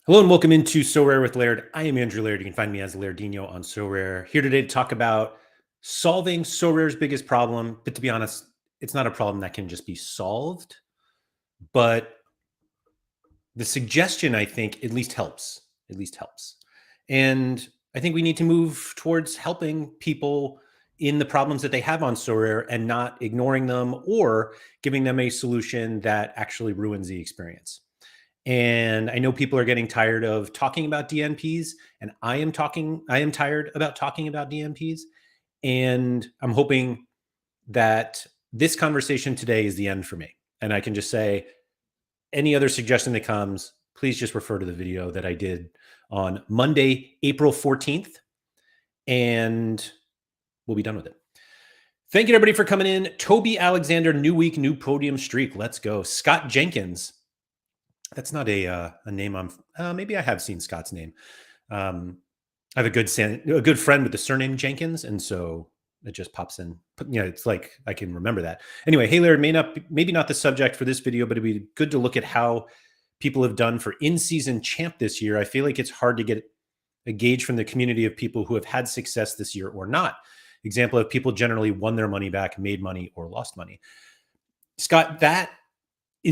Hello and welcome into Sorare with Laird. I am Andrew Laird. You can find me as Lairdino on Sorare. Here today to talk about solving Sorare's biggest problem. But to be honest, it's not a problem that can just be solved. But the suggestion, I think, at least helps. At least helps. And I think we need to move towards helping people in the problems that they have on Sorare and not ignoring them or giving them a solution that actually ruins the experience. And I know people are getting tired of talking about DNPs, and I am tired about talking about DNPs. And I'm hoping that this conversation today is the end for me. And I can just say, any other suggestion that comes, please just refer to the video that I did on Monday, April 14th, and we'll be done with it. Thank you, everybody, for coming in. Toby Alexander, new week, new podium streak. Let's go. Scott Jenkins. That's not a name maybe I have seen Scott's name. I have a good friend with the surname Jenkins, and so it just pops in. It's like I can remember that. Anyway, hey Laird, maybe not the subject for this video, but it'd be good to look at how people have done for in-season champ this year. I feel like it's hard to get a gauge from the community of people who have had success this year or not. Example of people generally won their money back, made money, or lost money. Scott, that's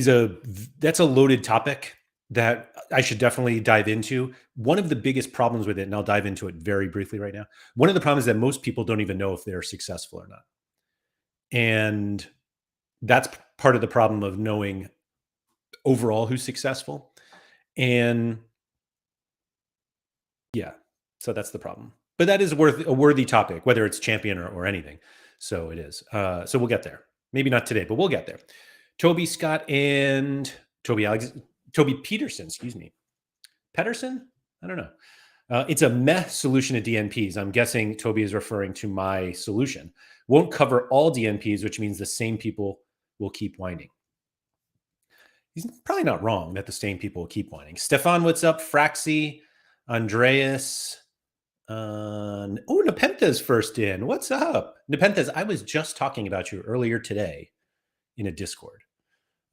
a loaded topic that I should definitely dive into. One of the biggest problems with it, and I'll dive into it very briefly right now. One of the problems is that most people don't even know if they're successful or not. And that's part of the problem of knowing overall who's successful. And yeah, so that's the problem. But that is a worthy topic, whether it's champion or anything. So it is. So we'll get there. Maybe not today, but we'll get there. Toby Scott and Toby Peterson, excuse me. Pedersen? I don't know. It's a meh solution to DNPs. I'm guessing Toby is referring to my solution. Won't cover all DNPs, which means the same people will keep whining. He's probably not wrong that the same people will keep whining. Stefan, what's up? Fraxi, Andreas. Nepenthes first in. What's up? Nepenthes, I was just talking about you earlier today in a Discord.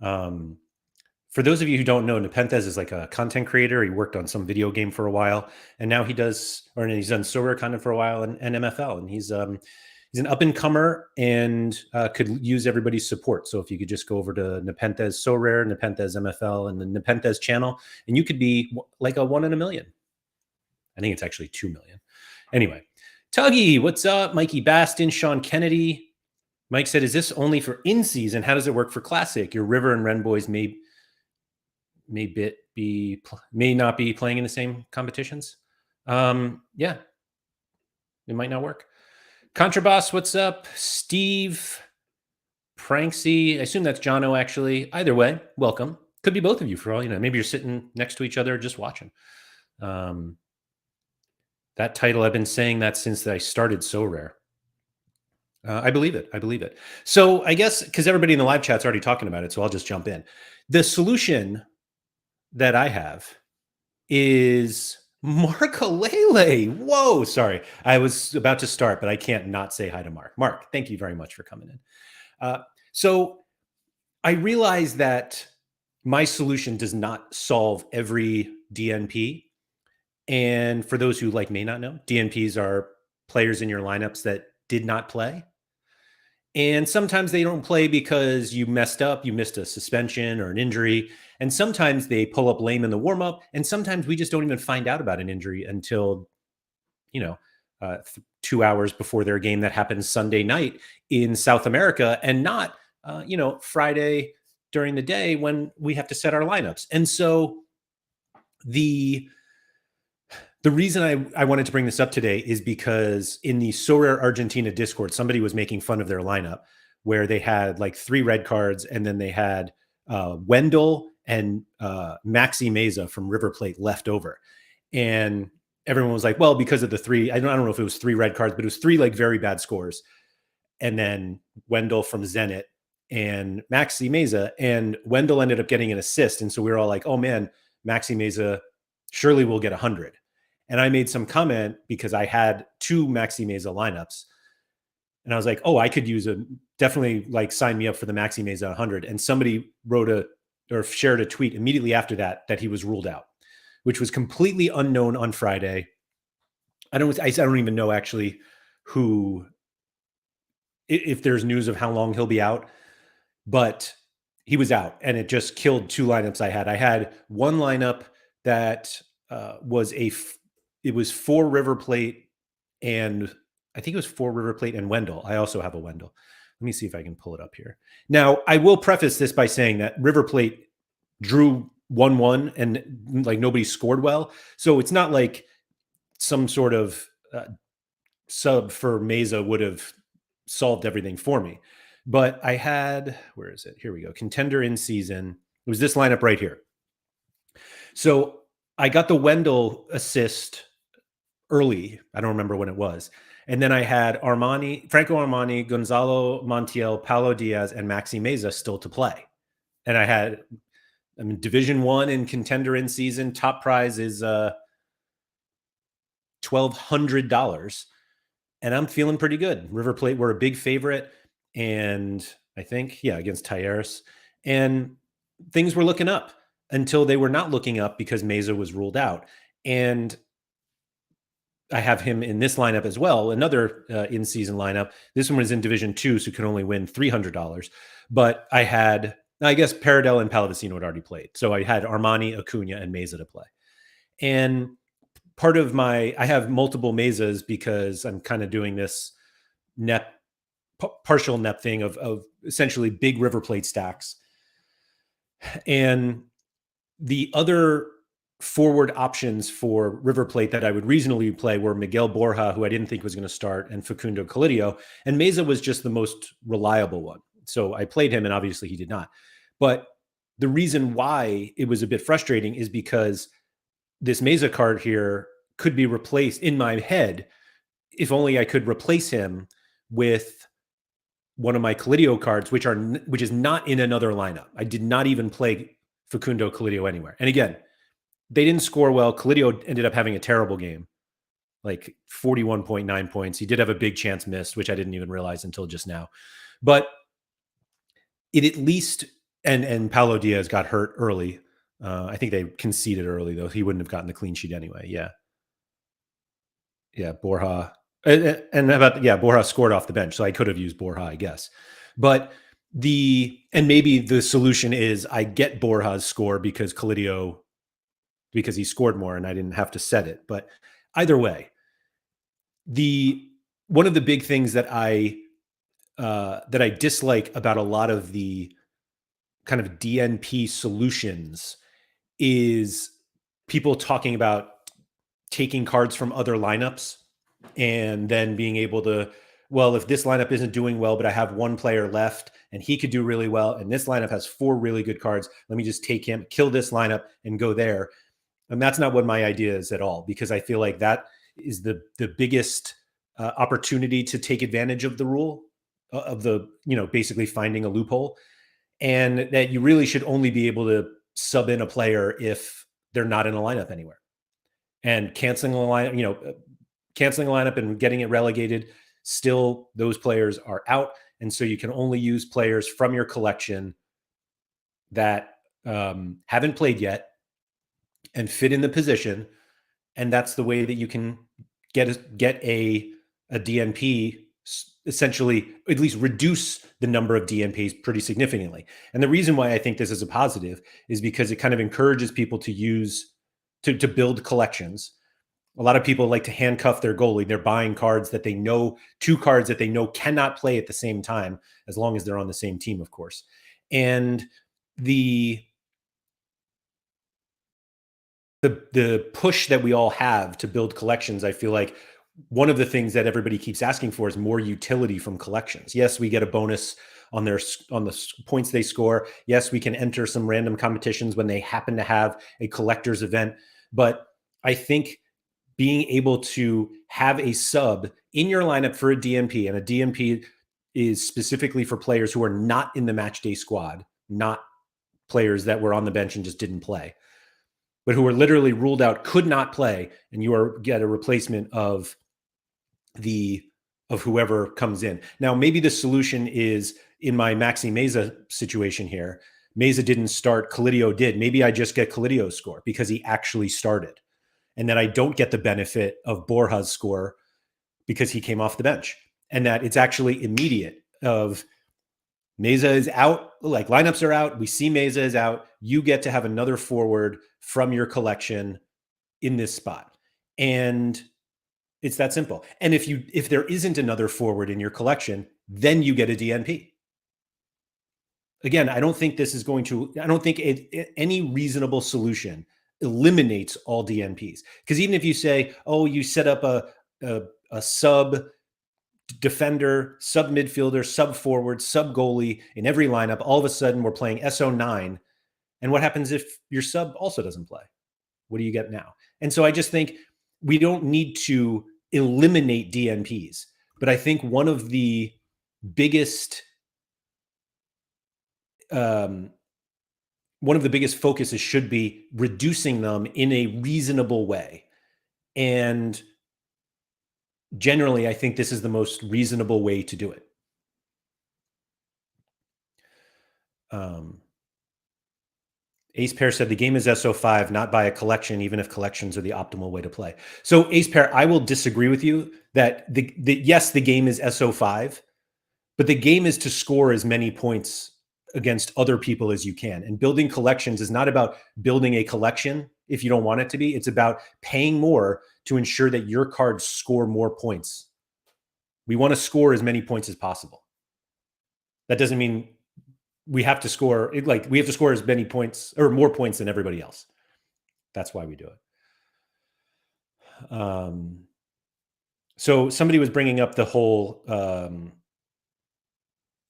For those of you who don't know, Nepenthes is like a content creator. He worked on some video game for a while, and now he's done Sorare content for a while and MFL. And he's an up and comer and could use everybody's support. So if you could just go over to Nepenthes Sorare, Nepenthes MFL, and the Nepenthes channel, and you could be like a 1 in a million. I think it's actually 2 million. Anyway, Tuggy, what's up? Mikey Bastin, Sean Kennedy. Mike said, is this only for in-season? How does it work for Classic? Your River and Ren boys may not be playing in the same competitions. Yeah, it might not work. Contraboss, what's up? Steve, Pranksy, I assume that's Jono actually. Either way, welcome. Could be both of you for all you know. Maybe you're sitting next to each other just watching. That title, I've been saying that since I started Sorare. I believe it. I believe it. So I guess because everybody in the live chat's already talking about it, so I'll just jump in. The solution that I have is Markalele. Whoa, sorry. I was about to start, but I can't not say hi to Mark. Mark, thank you very much for coming in. So I realize that my solution does not solve every DNP. And for those who may not know, DNPs are players in your lineups that did not play. And sometimes they don't play because you messed up, you missed a suspension or an injury. And sometimes they pull up lame in the warm-up. And sometimes we just don't even find out about an injury until, 2 hours before their game that happens Sunday night in South America and not, Friday during the day when we have to set our lineups. And so the reason I wanted to bring this up today is because in the Sorare Argentina Discord, somebody was making fun of their lineup where they had 3 red cards and then they had Wendell and Maxi Meza from River Plate left over. And everyone was like, well, because of the 3, I don't know if it was 3 red cards, but it was 3 very bad scores. And then Wendell from Zenit and Maxi Meza, and Wendell ended up getting an assist. And so we were all like, oh man, Maxi Meza surely will get 100. And I made some comment because I had 2 Maxi Meza lineups. And I was like, oh, I could use definitely sign me up for the Maxi Meza 100. And somebody shared a tweet immediately after that he was ruled out, which was completely unknown on Friday. I don't even know actually who, if there's news of how long he'll be out, but he was out and it just killed two lineups I had. I had one lineup that it was for River Plate, and I think it was for River Plate and Wendell. I also have a Wendell. Let me see if I can pull it up here. Now, I will preface this by saying that River Plate drew 1-1 and like nobody scored well. So it's not like some sort of sub for Mesa would have solved everything for me. But I had, where is it? Here we go. Contender in season. It was this lineup right here. So I got the Wendell assist early. I don't remember when it was. And then I had Franco Armani, Gonzalo Montiel, Paulo Diaz, and Maxi Meza still to play. And I'm in Division 1 in contender in season. Top prize is $1,200. And I'm feeling pretty good. River Plate were a big favorite. And I think, against Talleres. And things were looking up until they were not looking up because Meza was ruled out. And I have him in this lineup as well, another in-season lineup. This one was in Division 2, so could only win $300. But I guess Paradell and Pallavicino had already played. So I had Armani, Acuna, and Meza to play. And I have multiple Mezas because I'm kind of doing this partial NEP thing of essentially big River Plate stacks. And the other forward options for River Plate that I would reasonably play were Miguel Borja, who I didn't think was going to start, and Facundo Colidio. And Meza was just the most reliable one. So I played him, and obviously he did not. But the reason why it was a bit frustrating is because this Meza card here could be replaced in my head. If only I could replace him with one of my Colidio cards, which is not in another lineup. I did not even play Facundo Colidio anywhere. And again, they didn't score well. Colidio ended up having a terrible game, like 41.9 points. He did have a big chance missed, which I didn't even realize until just now. But it at least, and Paulo Diaz got hurt early. I think they conceded early, though. He wouldn't have gotten the clean sheet anyway. Yeah, Borja. Borja scored off the bench, so I could have used Borja, I guess. But maybe the solution is I get Borja's score because he scored more and I didn't have to set it. But either way, one of the big things that I dislike about a lot of the kind of DNP solutions is people talking about taking cards from other lineups and then being able to, well, if this lineup isn't doing well, but I have one player left and he could do really well, and this lineup has 4 really good cards, let me just take him, kill this lineup, and go there. And that's not what my idea is at all, because I feel like that is the biggest opportunity to take advantage of the rule of basically finding a loophole, and that you really should only be able to sub in a player if they're not in a lineup anywhere. And canceling a lineup and getting it relegated, still those players are out. And so you can only use players from your collection that haven't played yet and fit in the position. And that's the way that you can get a DNP, essentially, at least reduce the number of DNPs pretty significantly. And the reason why I think this is a positive is because it kind of encourages people to build collections. A lot of people like to handcuff their goalie. They're buying cards that they know, 2 cards that they know cannot play at the same time, as long as they're on the same team, of course. And the push that we all have to build collections, I feel like one of the things that everybody keeps asking for is more utility from collections. Yes, we get a bonus on the points they score. Yes, we can enter some random competitions when they happen to have a collector's event. But I think being able to have a sub in your lineup for a DNP, and a DNP is specifically for players who are not in the match day squad, not players that were on the bench and just didn't play, but who are literally ruled out, could not play, and you get a replacement of whoever comes in. Now, maybe the solution is in my Maxi Meza situation here. Mesa didn't start, Calidio did. Maybe I just get Calidio's score because he actually started. And then I don't get the benefit of Borja's score because he came off the bench. And that it's actually immediate of Mesa is out, like lineups are out. We see Mesa is out. You get to have another forward from your collection in this spot. And it's that simple. And if there isn't another forward in your collection, then you get a DNP. Again, I don't think this is going to, I don't think any reasonable solution eliminates all DNPs. Because even if you say, oh, you set up a sub defender, sub midfielder, sub forward, sub goalie in every lineup, all of a sudden we're playing SO9. And what happens if your sub also doesn't play? What do you get now? And so I just think we don't need to eliminate DNPs. But I think one of the biggest focuses should be reducing them in a reasonable way. And generally, I think this is the most reasonable way to do it. Ace Pair said the game is SO5, not by a collection, even if collections are the optimal way to play. So Ace Pair, I will disagree with you that yes, the game is SO5, but the game is to score as many points against other people as you can. And building collections is not about building a collection if you don't want it to be. It's about paying more to ensure that your cards score more points. We want to score as many points as possible. That doesn't mean we have to score, like we have to score as many points or more points than everybody else. That's why we do it. So somebody was bringing up the whole,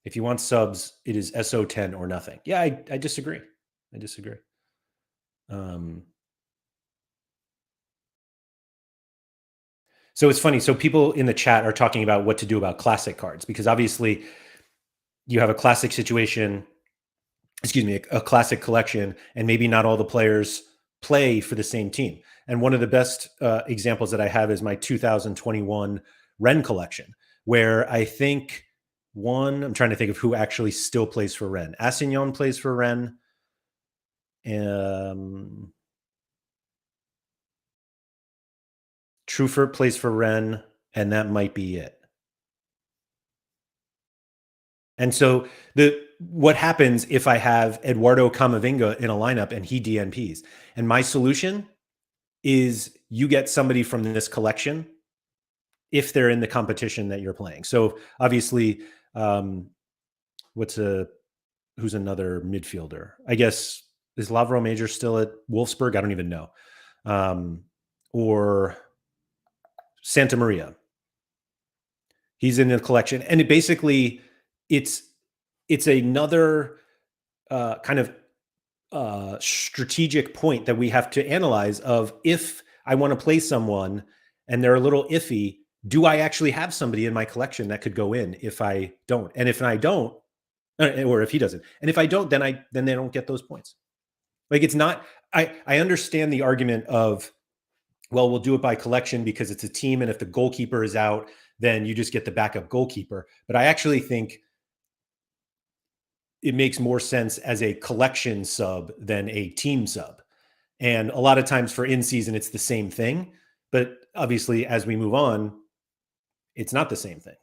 if you want subs, it is SO10 or nothing. Yeah, I disagree. I disagree. So it's funny. So people in the chat are talking about what to do about classic cards, because obviously you have a classic situation, a classic collection, and maybe not all the players play for the same team. And one of the best examples that I have is my 2021 Ren collection, where I think I'm trying to think of who actually still plays for Ren. Assignon plays for Ren. Truffert plays for Ren, and that might be it. And so what happens if I have Eduardo Camavinga in a lineup and he DNPs? And my solution is you get somebody from this collection if they're in the competition that you're playing. So obviously, who's another midfielder? I guess, is Lavro Major still at Wolfsburg? I don't even know. Or Santa Maria. He's in the collection. And it's another kind of strategic point that we have to analyze of, if I want to play someone and they're a little iffy, do I actually have somebody in my collection that could go in if I don't? And if I don't, or if he doesn't, and if I don't, then they don't get those points. Like, it's not, I understand the argument of, well, we'll do it by collection because it's a team, and if the goalkeeper is out, then you just get the backup goalkeeper. But I actually think it makes more sense as a collection sub than a team sub. And a lot of times for in-season, it's the same thing. But obviously, as we move on, it's not the same thing.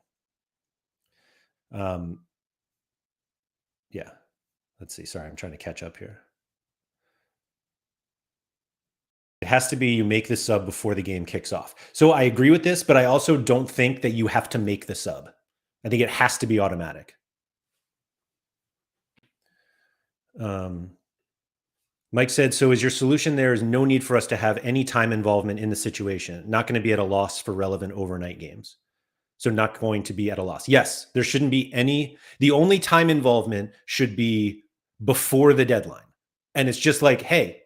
Yeah. Let's see. Sorry, I'm trying to catch up here. It has to be you make the sub before the game kicks off. So I agree with this, but I also don't think that you have to make the sub. I think it has to be automatic. Mike said, so is your solution there is no need for us to have any time involvement in the situation? Not going to be at a loss for relevant overnight games. So not going to be at a loss. Yes, there shouldn't be any. The only time involvement should be before the deadline. And it's just like, hey,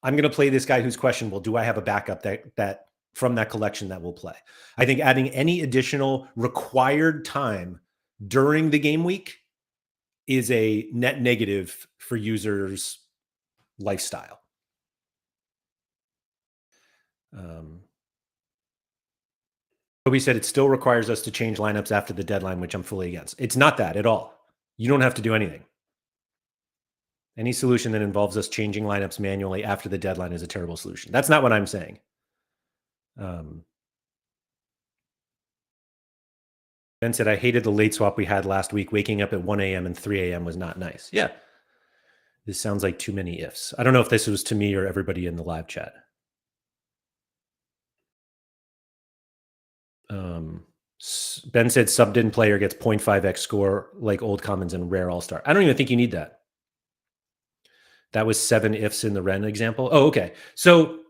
I'm going to play this guy who's questionable. Do I have a backup that from that collection that will play? I think adding any additional required time during the game week is a net negative for users' lifestyle. Toby said it still requires us to change lineups after the deadline, which I'm fully against. It's not that at all. You don't have to do anything. Any solution that involves us changing lineups manually after the deadline is a terrible solution. That's not what I'm saying. Ben said, I hated the late swap we had last week. Waking up at 1 a.m. and 3 a.m. was not nice. Yeah. This sounds like too many ifs. I don't know if this was to me or everybody in the live chat. Ben said subbed in player gets 0.5x score like old commons and rare all-star. I don't even think you need that. That was 7 ifs in the Ren example. Oh, okay. So,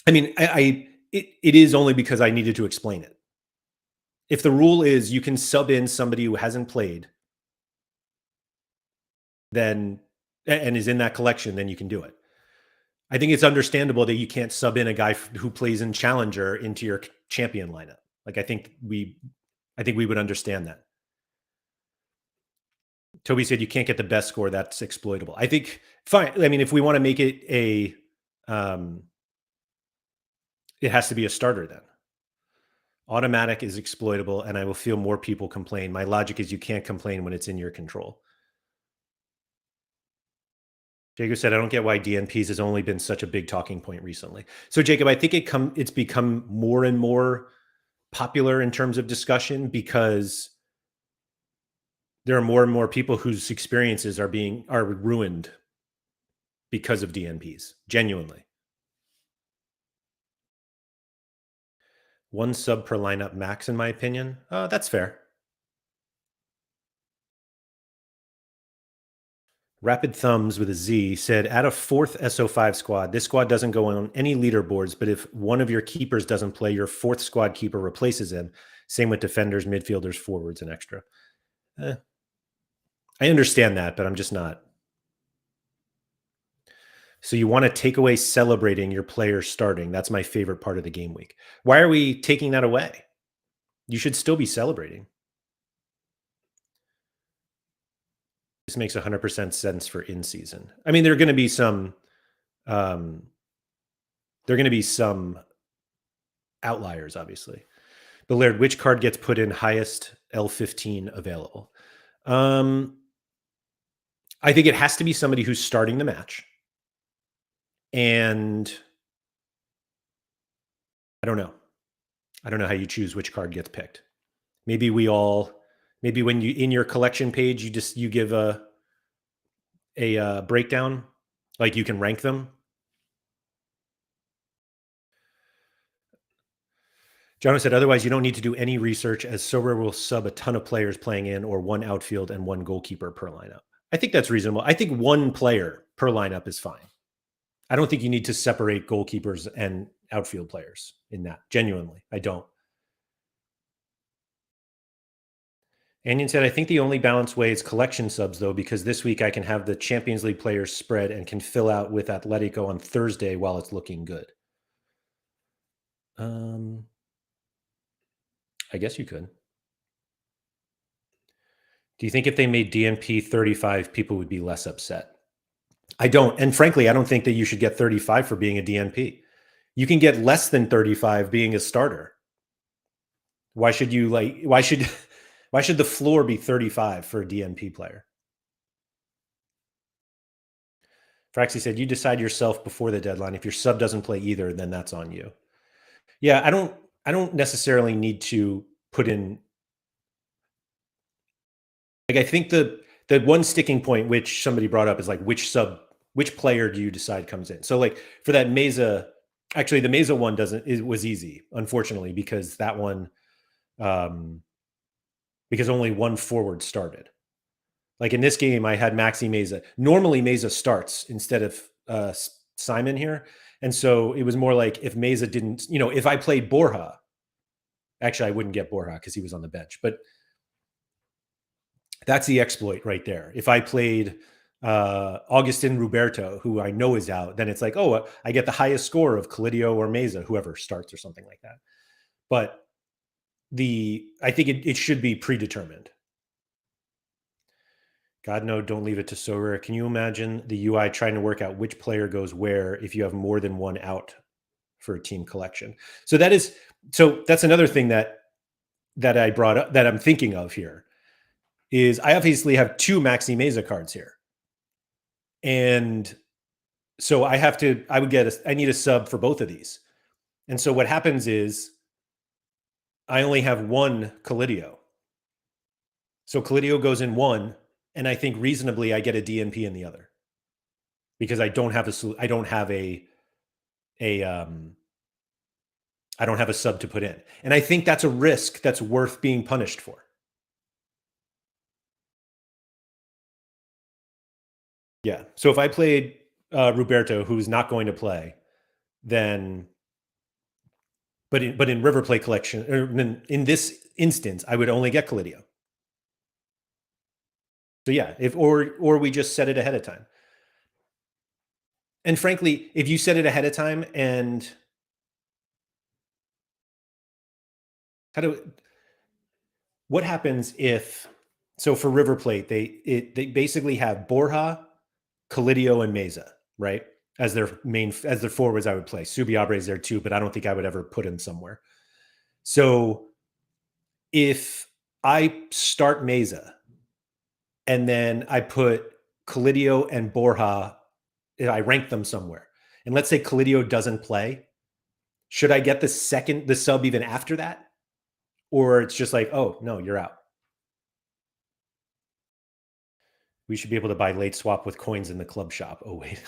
I mean, it is only because I needed to explain it. If the rule is you can sub in somebody who hasn't played, then and is in that collection, then you can do it. I think it's understandable that you can't sub in a guy who plays in Challenger into your champion lineup. Like I think we would understand that. Toby said you can't get the best score. That's exploitable. I think fine. I mean, if we want to make it it has to be a starter then. Automatic is exploitable, and I will feel more people complain. My logic is you can't complain when it's in your control. Jacob said, I don't get why DNPs has only been such a big talking point recently. So Jacob, I think it's become more and more popular in terms of discussion because there are more and more people whose experiences are ruined because of DNPs, genuinely. 1 sub per lineup max, in my opinion. That's fair. Rapid Thumbs with a Z said, add a 4th SO5 squad. This squad doesn't go on any leaderboards, but if one of your keepers doesn't play, your 4th squad keeper replaces him. Same with defenders, midfielders, forwards, and extra. I understand that, but I'm just not. So you want to take away celebrating your players starting. That's my favorite part of the game week. Why are we taking that away? You should still be celebrating. This makes 100% sense for in season. I mean, there are going to be some outliers, obviously. But Laird, which card gets put in highest L15 available? I think it has to be somebody who's starting the match. And I don't know. I don't know how you choose which card gets picked. Maybe when you in your collection page, you give a breakdown, like you can rank them. John said, otherwise you don't need to do any research as Sorare will sub a ton of players playing in or 1 outfield and 1 goalkeeper per lineup. I think that's reasonable. I think 1 player per lineup is fine. I don't think you need to separate goalkeepers and outfield players in that. Genuinely, I don't. Anion said, I think the only balanced way is collection subs, though, because this week I can have the Champions League players spread and can fill out with Atletico on Thursday while it's looking good. I guess you could. Do you think if they made DNP 35, people would be less upset? I don't. And frankly, I don't think that you should get 35 for being a DNP. You can get less than 35 being a starter. Why should the floor be 35 for a DNP player? Fraxy said, you decide yourself before the deadline. If your sub doesn't play either, then that's on you. Yeah, I don't necessarily need to put in. Like, I think the one sticking point which somebody brought up is like which player do you decide comes in? So like for that Meza, actually the Meza one was easy, unfortunately, because that one because only 1 forward started. Like in this game, I had Maxi Meza. Normally Meza starts instead of Simon here. And so it was more like if Meza didn't, if I played Borja, actually I wouldn't get Borja because he was on the bench, but that's the exploit right there. If I played Augustin Roberto, who I know is out, then it's like, oh, I get the highest score of Calidio or Meza, whoever starts or something like that. But I think it should be predetermined. God, no, don't leave it to Sorare. Can you imagine the UI trying to work out which player goes where if you have more than 1 out for a team collection? So that's another thing that I brought up that I'm thinking of here is I obviously have 2 Maxi Meza cards here. And so I need a sub for both of these. And so what happens is I only have one Collidio. So Collidio goes in one, and I think reasonably I get a DNP in the other because a I don't have a sub to put in. And I think that's a risk that's worth being punished for. Yeah. So if I played Roberto, who's not going to play, then but in River Play collection, or in this instance, I would only get Collidio. So yeah, if or we just set it ahead of time. And frankly, if you set it ahead of time and how do what happens if so for River Plate, they basically have Borja, Collidio, and Meza, right? As their forwards I would play. Subiabre is there too, but I don't think I would ever put him somewhere. So if I start Meza and then I put Collidio and Borja, I rank them somewhere. And let's say Collidio doesn't play. Should I get the sub even after that? Or it's just like, oh, no, you're out. We should be able to buy late swap with coins in the club shop. Oh, wait.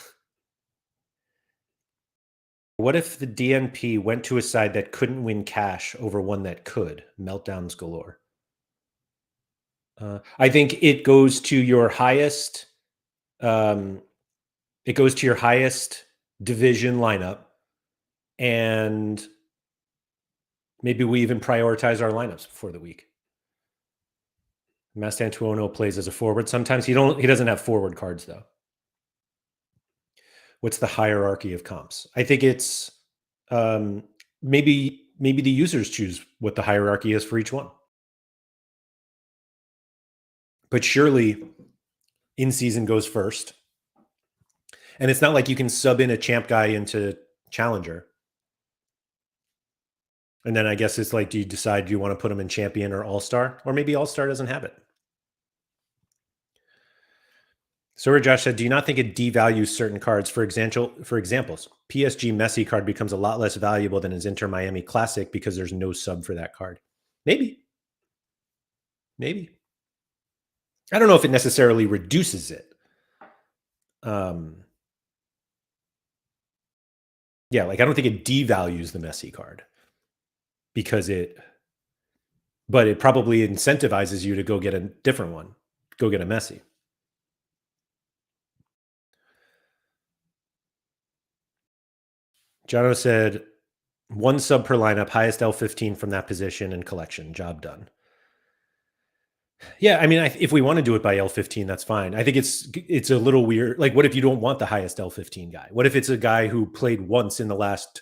What if the DNP went to a side that couldn't win cash over one that could? Meltdowns galore. I think it goes to your highest. It goes to your highest division lineup, and maybe we even prioritize our lineups before the week. Mastantuono plays as a forward. Sometimes he doesn't have forward cards though. What's the hierarchy of comps? I think it's maybe the users choose what the hierarchy is for each one. But surely in season goes first. And it's not like you can sub in a champ guy into challenger. And then I guess it's like, do you decide you want to put him in champion or all-star? Or maybe all-star doesn't have it. So Josh said, do you not think it devalues certain cards? For examples, PSG Messi card becomes a lot less valuable than his Inter Miami Classic because there's no sub for that card. Maybe. I don't know if it necessarily reduces it. Yeah, like I don't think it devalues the Messi card but it probably incentivizes you to go get a different one, go get a Messi. Jono said, one sub per lineup, highest L15 from that position and collection. Job done. Yeah, I mean, if we want to do it by L15, that's fine. I think it's a little weird. Like, what if you don't want the highest L15 guy? What if it's a guy who played once in the last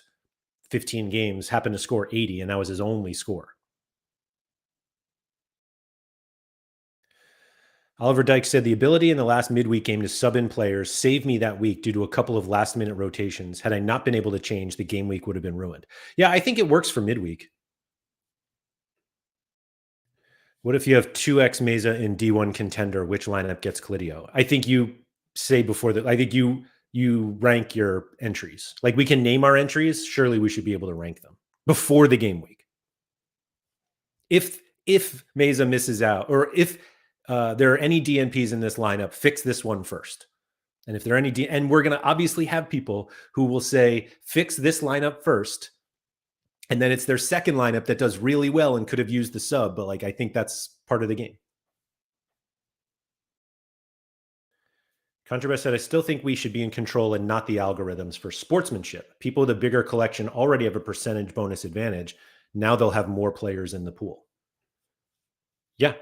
15 games, happened to score 80, and that was his only score? Oliver Dyke said, the ability in the last midweek game to sub in players saved me that week due to a couple of last minute rotations. Had I not been able to change, the game week would have been ruined. Yeah, I think it works for midweek. What if you have 2x Meza in D1 contender? Which lineup gets Collidio? I think you say before that. I think you rank your entries. Like we can name our entries. Surely we should be able to rank them before the game week. If Meza misses out, or if there are any DNPs in this lineup, fix this one first. And if there are any, and we're going to obviously have people who will say, fix this lineup first. And then it's their second lineup that does really well and could have used the sub. But like, I think that's part of the game. Contrabest said, I still think we should be in control and not the algorithms for sportsmanship. People with a bigger collection already have a percentage bonus advantage. Now they'll have more players in the pool. Yeah.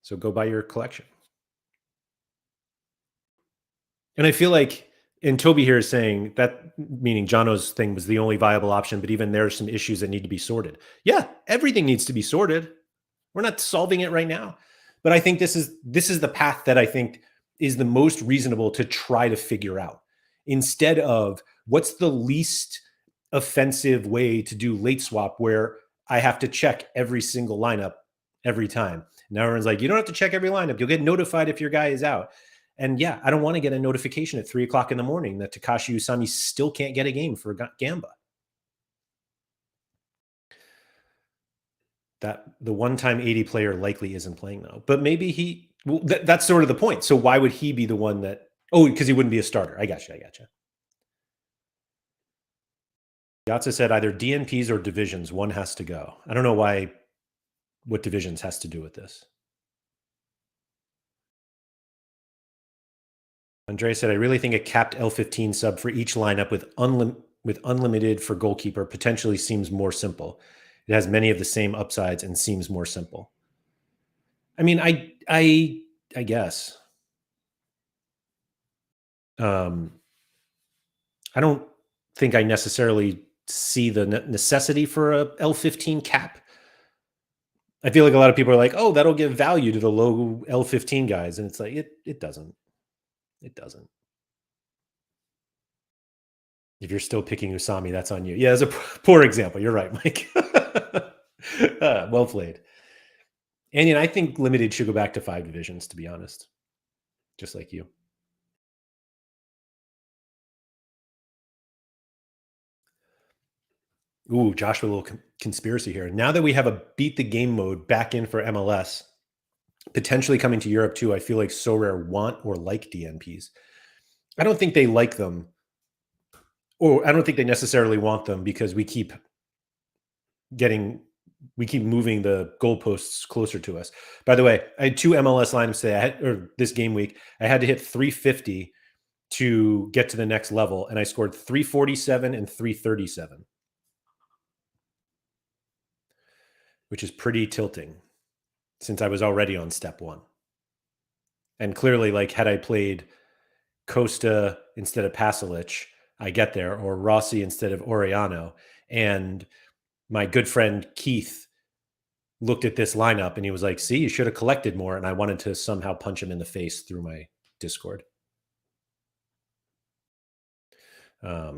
So go buy your collection. And I feel like, and Toby here is saying that, meaning Jono's thing was the only viable option, but even there's some issues that need to be sorted. Yeah, everything needs to be sorted. We're not solving it right now. But I think this is the path that I think is the most reasonable to try to figure out. Instead of what's the least offensive way to do late swap where I have to check every single lineup every time. Now everyone's like, you don't have to check every lineup. You'll get notified if your guy is out. And yeah, I don't want to get a notification at 3 o'clock in the morning that Takashi Usami still can't get a game for Gamba. That the one-time 80 player likely isn't playing though. But maybe well, that's sort of the point. So why would he be the one that? Oh, because he wouldn't be a starter. I got you. Yatsa said either DNPs or divisions. One has to go. I don't know what divisions has to do with this. Andre said, I really think a capped L15 sub for each lineup with unlimited for goalkeeper potentially seems more simple. It has many of the same upsides and seems more simple. I mean, I guess. I don't think I necessarily see the necessity for a L15 cap. I feel like a lot of people are like, oh, that'll give value to the low L15 guys. And it's like, it doesn't. It doesn't. If you're still picking Usami, that's on you. Yeah, that's a poor example. You're right, Mike. Well played. And I think limited should go back to 5 divisions, to be honest. Just like you. Ooh, Joshua, a little conspiracy here. Now that we have a beat the game mode back in for MLS, potentially coming to Europe too, I feel like Sorare want or like DNPs. I don't think they like them, or I don't think they necessarily want them because we keep moving the goalposts closer to us. By the way, I had 2 MLS lineups today. Or this game week, I had to hit 350 to get to the next level, and I scored 347 and 337, which is pretty tilting since I was already on step 1. And clearly, like, had I played Costa instead of Pasalic, I get there, or Rossi instead of Oriano. And my good friend Keith looked at this lineup and he was like, see, you should have collected more. And I wanted to somehow punch him in the face through my Discord. I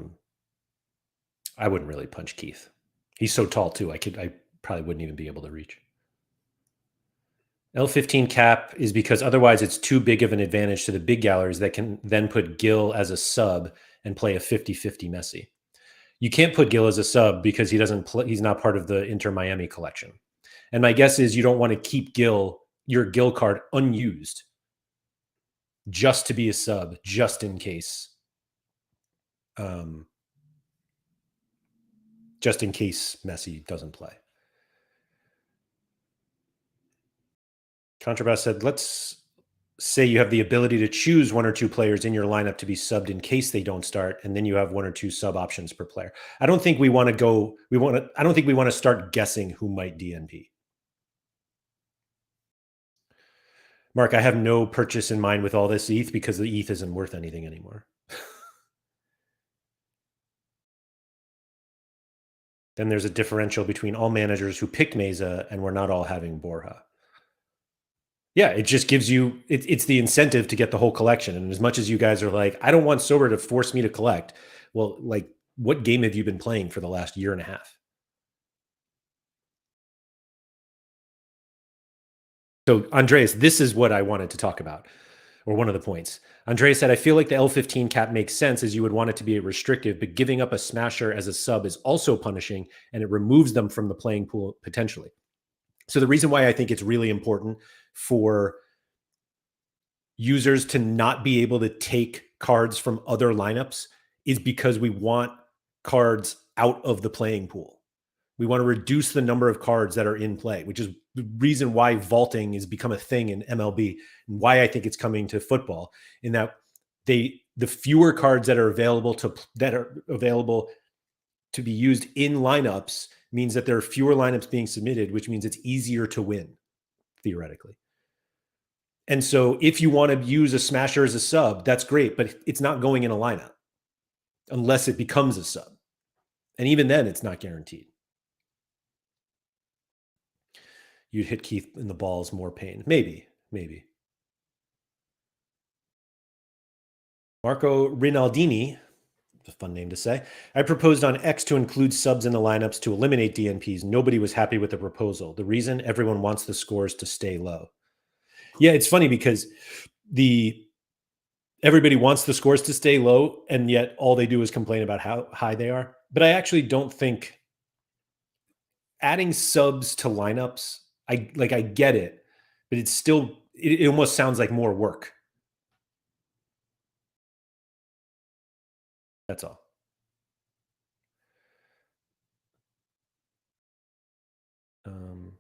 wouldn't really punch Keith. He's so tall too. I probably wouldn't even be able to reach. L15 cap is because otherwise it's too big of an advantage to the big galleries that can then put Gil as a sub and play a 50-50 Messi. You can't put Gil as a sub because he's not part of the Inter Miami collection. And my guess is you don't want to keep your Gil card unused just to be a sub, just in case. Just in case Messi doesn't play. Contrabas said, let's say you have the ability to choose 1 or 2 players in your lineup to be subbed in case they don't start, and then you have 1 or 2 sub options per player. I don't think we want to start guessing who might DNP. Mark, I have no purchase in mind with all this ETH because the ETH isn't worth anything anymore. Then there's a differential between all managers who picked Meza and we're not all having Borja. Yeah, it just gives you, it's the incentive to get the whole collection. And as much as you guys are like, I don't want Sober to force me to collect. Well, like, what game have you been playing for the last year and a half? So, Andreas, this is what I wanted to talk about, or one of the points. Andreas said, I feel like the L15 cap makes sense as you would want it to be restrictive, but giving up a smasher as a sub is also punishing and it removes them from the playing pool potentially. So the reason why I think it's really important for users to not be able to take cards from other lineups is because we want cards out of the playing pool. We want to reduce the number of cards that are in play, which is the reason why vaulting has become a thing in MLB and why I think it's coming to football, in that the fewer cards that are available to be used in lineups means that there are fewer lineups being submitted, which means it's easier to win theoretically. And so if you want to use a smasher as a sub, that's great, but it's not going in a lineup unless it becomes a sub. And even then, it's not guaranteed. You'd hit Keith in the balls, more pain. Maybe. Marco Rinaldini, a fun name to say. I proposed on X to include subs in the lineups to eliminate DNPs. Nobody was happy with the proposal. The reason? Everyone wants the scores to stay low. Yeah, it's funny because Everybody wants the scores to stay low, and yet all they do is complain about how high they are. But I actually don't think adding subs to lineups, I get it, but it's still it almost sounds like more work. That's all. Um,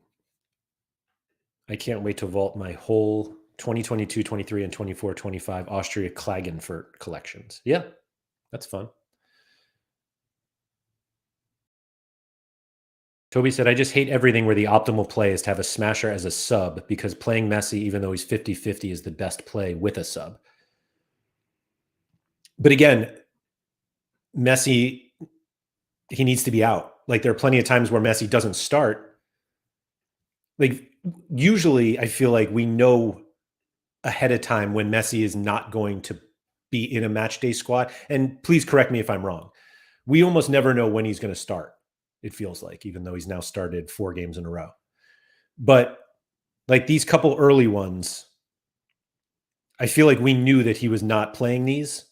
I can't wait to vault my whole 2022, 23, and 24, 25 Austria Klagenfurt collections. Yeah, that's fun. Toby said, I just hate everything where the optimal play is to have a smasher as a sub because playing Messi, even though he's 50-50, is the best play with a sub. But again, Messi, he needs to be out. Like there are plenty of times where Messi doesn't start. Like usually I feel like we know ahead of time when Messi is not going to be in a match day squad. And please correct me if I'm wrong. We almost never know when he's going to start. It feels like, even though he's now started 4 games in a row. But like these couple early ones, I feel like we knew that he was not playing these.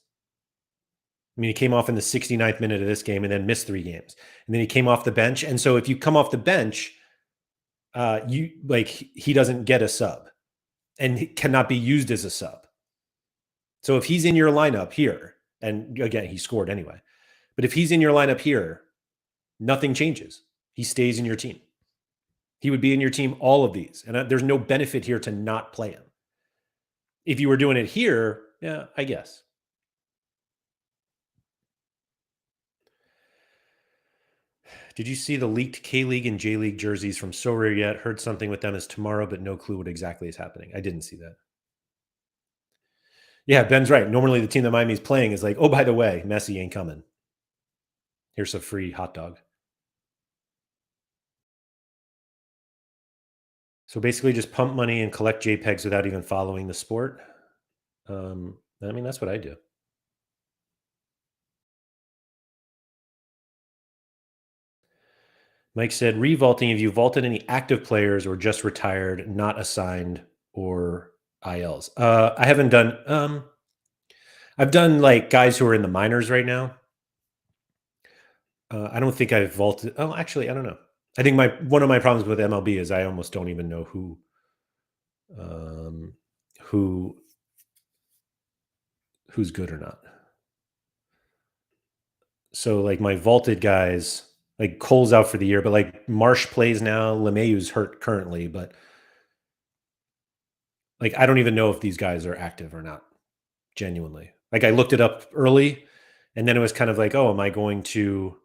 I mean, he came off in the 69th minute of this game and then missed 3 games. And then he came off the bench. And so if you come off the bench, you like he doesn't get a sub and he cannot be used as a sub. So if he's in your lineup here, and again, he scored anyway, but if he's in your lineup here, nothing changes. He stays in your team. He would be in your team all of these. And there's no benefit here to not play him. If you were doing it here, yeah, I guess. Did you see the leaked K-League and J-League jerseys from Sorare yet? Heard something with them is tomorrow, but no clue what exactly is happening. I didn't see that. Yeah, Ben's right. Normally the team that Miami's playing is like, oh, by the way, Messi ain't coming. Here's a free hot dog. So basically just pump money and collect JPEGs without even following the sport. I mean, that's what I do. Mike said, revaulting, have you vaulted any active players or just retired, not assigned or ILs? I haven't done, I've done like guys who are in the minors right now. I don't think I've vaulted. Oh, actually, I don't know. I think one of my problems with MLB is I almost don't even know who who's good or not. So like my vaulted guys, like Cole's out for the year, but like Marsh plays now. LeMahieu's hurt currently, but like I don't even know if these guys are active or not. Genuinely, like I looked it up early, and then it was kind of like, oh, am I going to?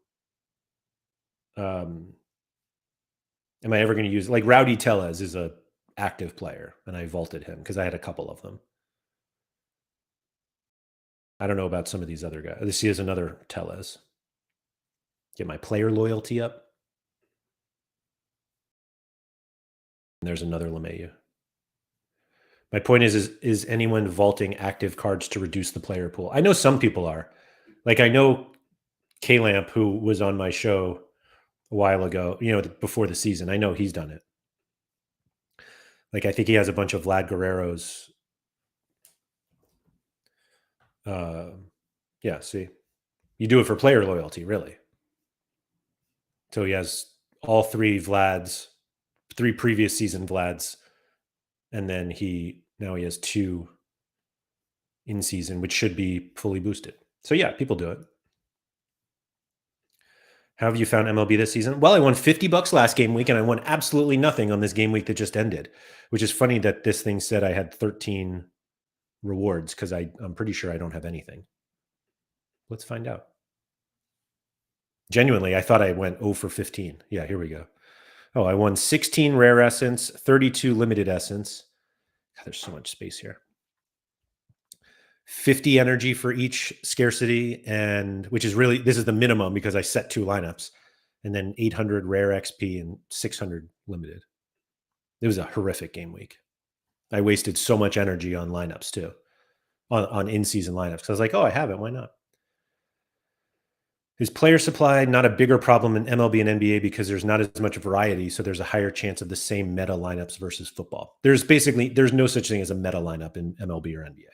Am I ever going to use like Rowdy Tellez is a active player, and I vaulted him because I had a couple of them. I don't know about some of these other guys. This is another Tellez. Get my player loyalty up. And there's another LeMahieu. My point is anyone vaulting active cards to reduce the player pool? I know some people are. Like I know K-Lamp, who was on my show a while ago, before the season. I know he's done it. Like I think he has a bunch of Vlad Guerrero's. Yeah, see. You do it for player loyalty, really. So he has all 3 Vlads, 3 previous season Vlads, and then now he has 2 in season, which should be fully boosted. So yeah, people do it. How have you found MLB this season? Well, I won $50 last game week, and I won absolutely nothing on this game week that just ended, which is funny that this thing said I had 13 rewards because I'm pretty sure I don't have anything. Let's find out. Genuinely, I thought I went 0 for 15. Yeah, here we go. Oh, I won 16 rare essence, 32 limited essence. God, there's so much space here. 50 energy for each scarcity, and which is really, this is the minimum because I set 2 lineups, and then 800 rare XP and 600 limited. It was a horrific game week. I wasted so much energy on lineups too, on in-season lineups. Because I was like, oh, I have it. Why not? Is player supply not a bigger problem in MLB and NBA because there's not as much variety, so there's a higher chance of the same meta lineups versus football? There's no such thing as a meta lineup in MLB or NBA.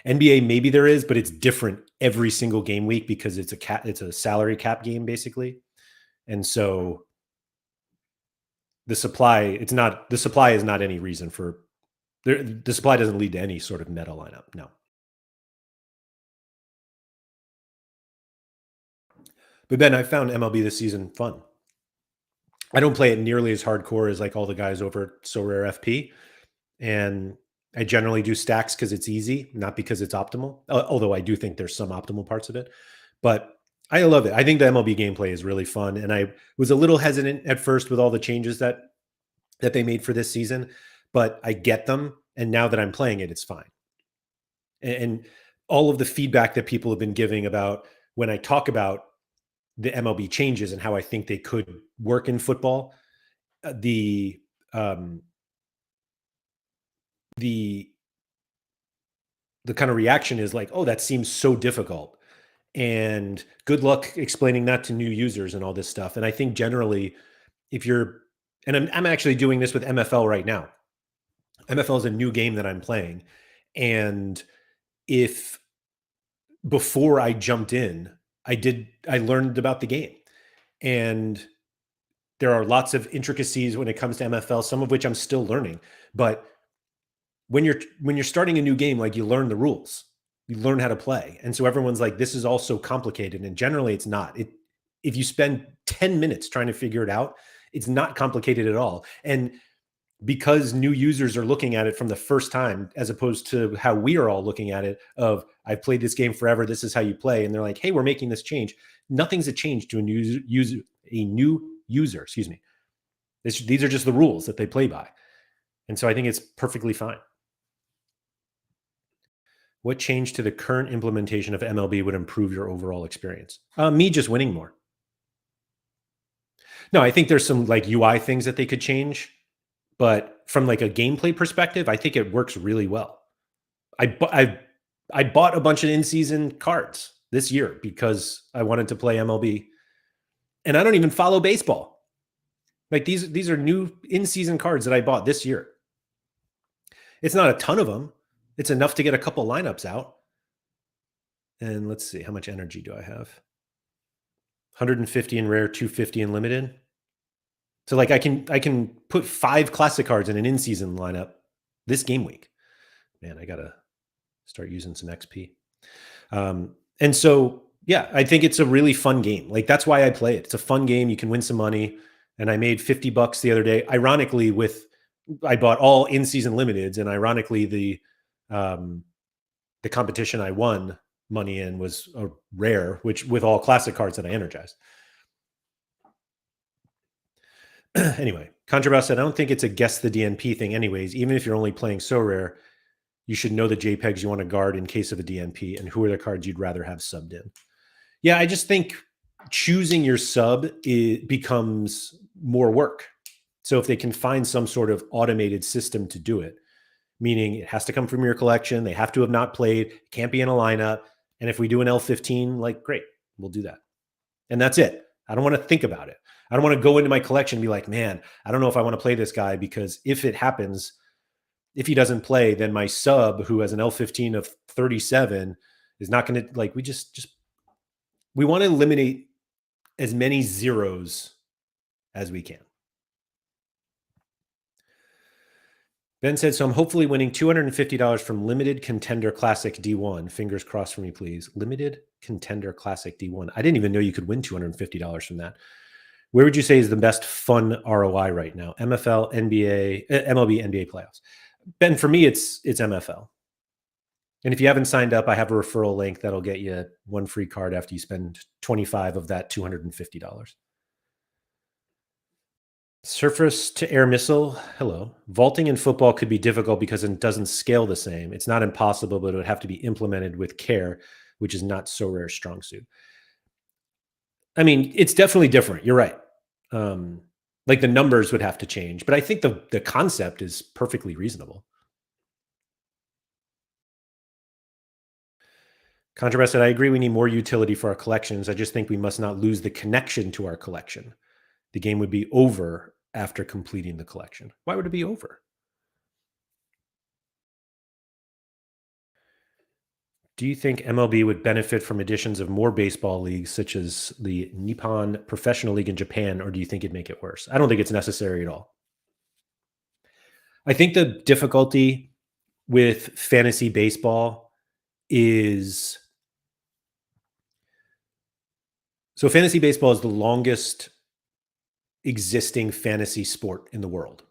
NBA maybe there is, but it's different every single game week because it's a salary cap game basically. And so the supply is not any reason for the supply doesn't lead to any sort of meta lineup. No. But Ben, I found MLB this season fun. I don't play it nearly as hardcore as like all the guys over at Sorare FP. And I generally do stacks because it's easy, not because it's optimal. Although I do think there's some optimal parts of it. But I love it. I think the MLB gameplay is really fun. And I was a little hesitant at first with all the changes that they made for this season, but I get them. And now that I'm playing it, it's fine. And all of the feedback that people have been giving about when I talk about the MLB changes and how I think they could work in football, the um, the the kind of reaction is like, "Oh, that seems so difficult," and good luck explaining that to new users and all this stuff. And I think generally, if you're, and I'm actually doing this with MFL right now. MFL is a new game that I'm playing, and if before I jumped in, I learned about the game, and there are lots of intricacies when it comes to MFL, some of which I'm still learning. But when you're starting a new game, like you learn the rules, you learn how to play, and so everyone's like, "This is all so complicated," and generally, it's not. If you spend 10 minutes trying to figure it out, it's not complicated at all. And because new users are looking at it from the first time, as opposed to how we are all looking at it, of I've played this game forever, this is how you play, and they're like, "Hey, we're making this change." Nothing's a change to a new user. Excuse me. These are just the rules that they play by, and so I think it's perfectly fine. What change to the current implementation of MLB would improve your overall experience? Me just winning more. No, I think there's some like UI things that they could change, but from like a gameplay perspective, I think it works really well. I bu- I I bought a bunch of in-season cards this year because I wanted to play MLB, and I don't even follow baseball. Like these are new in-season cards that I bought this year. It's not a ton of them. It's enough to get a couple lineups out. And let's see, how much energy do I have? 150 in rare, 250 in limited. So like I can put 5 classic cards in an in-season lineup this game week. Man, I gotta start using some XP. And so yeah, I think it's a really fun game. Like that's why I play it. It's a fun game. You can win some money. And I made $50 the other day. Ironically, with I bought all in-season limiteds, and ironically, the competition I won money in was a rare, which with all classic cards that I energized. Anyway, Contrabas said, I don't think it's a guess the DNP thing, anyways. Even if you're only playing so rare, you should know the JPEGs you want to guard in case of a DNP and who are the cards you'd rather have subbed in. Yeah, I just think choosing your sub becomes more work. So if they can find some sort of automated system to do it, meaning it has to come from your collection, they have to have not played, can't be in a lineup. And if we do an L15, like, great, we'll do that. And that's it. I don't want to think about it. I don't want to go into my collection and be like, man, I don't know if I want to play this guy, because if it happens, if he doesn't play, then my sub who has an L15 of 37 is not going to, like, we want to eliminate as many zeros as we can. Ben said, so I'm hopefully winning $250 from Limited Contender Classic D1. Fingers crossed for me, please. Limited Contender Classic D1. I didn't even know you could win $250 from that. Where would you say is the best fun ROI right now? MFL, NBA, MLB, NBA playoffs. Ben, for me, it's MFL. And if you haven't signed up, I have a referral link that'll get you one free card after you spend 25 of that $250. Surface to air missile. Hello. Vaulting in football could be difficult because it doesn't scale the same. It's not impossible, but it would have to be implemented with care, which is not so rare strong suit. I mean, it's definitely different. You're right. Like the numbers would have to change, but I think the concept is perfectly reasonable. Contrabas said, I agree we need more utility for our collections. I just think we must not lose the connection to our collection. The game would be over after completing the collection. Why would it be over? Do you think MLB would benefit from additions of more baseball leagues, such as the Nippon Professional League in Japan, or do you think it'd make it worse? I don't think it's necessary at all. I think the difficulty with fantasy baseball is so fantasy baseball is the longest existing fantasy sport in the world.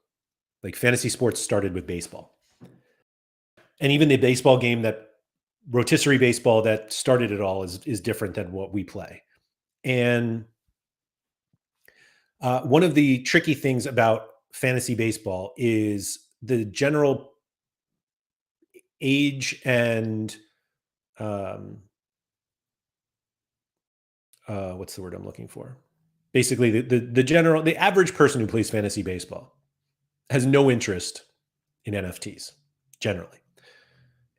Like fantasy sports started with baseball. And even the baseball game that rotisserie baseball that started it all is different than what we play. And one of the tricky things about fantasy baseball is the general age and um, what's the word I'm looking for? Basically, the average person who plays fantasy baseball has no interest in NFTs generally,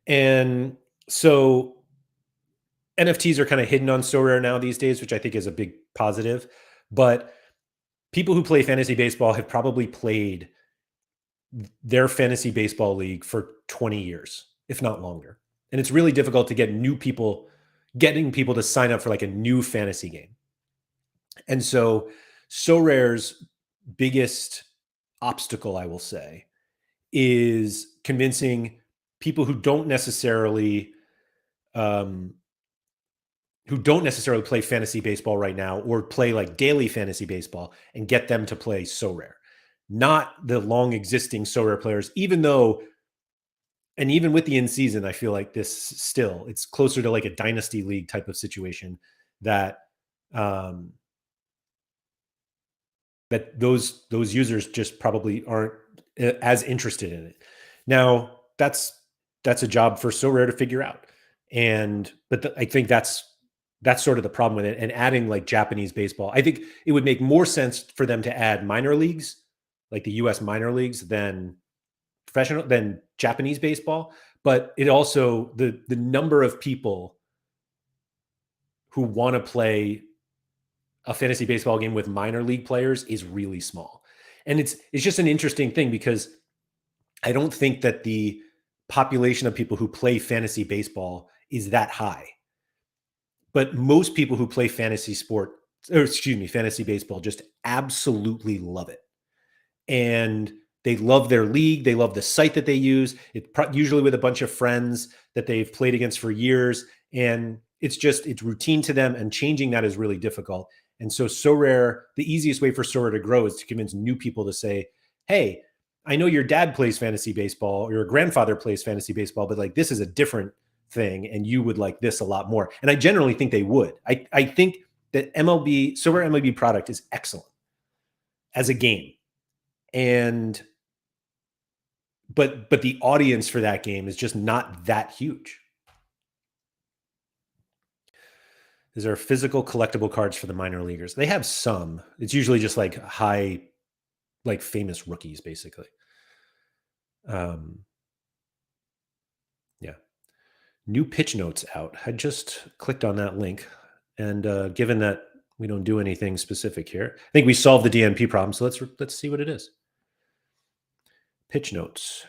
and so NFTs are kind of hidden on Sorare now these days, which I think is a big positive. But people who play fantasy baseball have probably played their fantasy baseball league for 20 years, if not longer. And it's really difficult to getting people to sign up for like a new fantasy game. And so Sorare's biggest obstacle, I will say, is convincing people um, who don't necessarily play fantasy baseball right now or play like daily fantasy baseball and get them to play Sorare, not the long existing Sorare players, even though, and even with the in season, I feel like it's closer to like a dynasty league type of situation that, um, that those users just probably aren't as interested in it. Now that's a job for Sorare to figure out. I think that's sort of the problem with it. And adding like Japanese baseball, I think it would make more sense for them to add minor leagues, like the U.S. minor leagues, than Japanese baseball. But it also the number of people who want to play a fantasy baseball game with minor league players is really small. And it's just an interesting thing because I don't think that the population of people who play fantasy baseball is that high. But most people who play fantasy baseball just absolutely love it. And they love their league. They love the site that they use. Usually with a bunch of friends that they've played against for years. And it's routine to them, and changing that is really difficult. And so the easiest way for Sorare to grow is to convince new people to say, hey, I know your dad plays fantasy baseball or your grandfather plays fantasy baseball, but like this is a different thing and you would like this a lot more. And I generally think they would. I think that Sorare MLB product is excellent as a game. And but the audience for that game is just not that huge. Is there physical collectible cards for the minor leaguers? They have some. It's usually just like like famous rookies, basically. Yeah. New pitch notes out. I just clicked on that link, and given that we don't do anything specific here, I think we solved the DNP problem. So let's see what it is. Pitch notes.